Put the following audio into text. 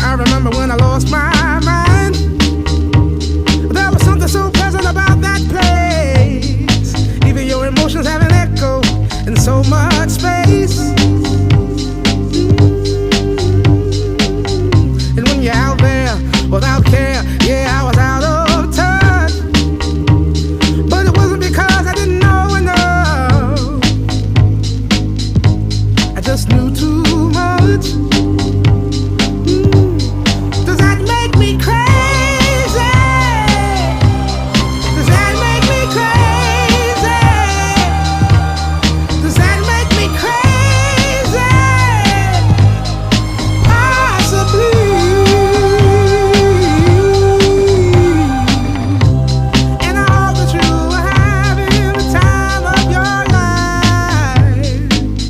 I remember when I lost my mind. There was something so pleasant about that place. Even your emotions have an echo in so much space. And when you're out there without care, yeah, I was out of touch. But it wasn't because I didn't know enough. I just knew too much.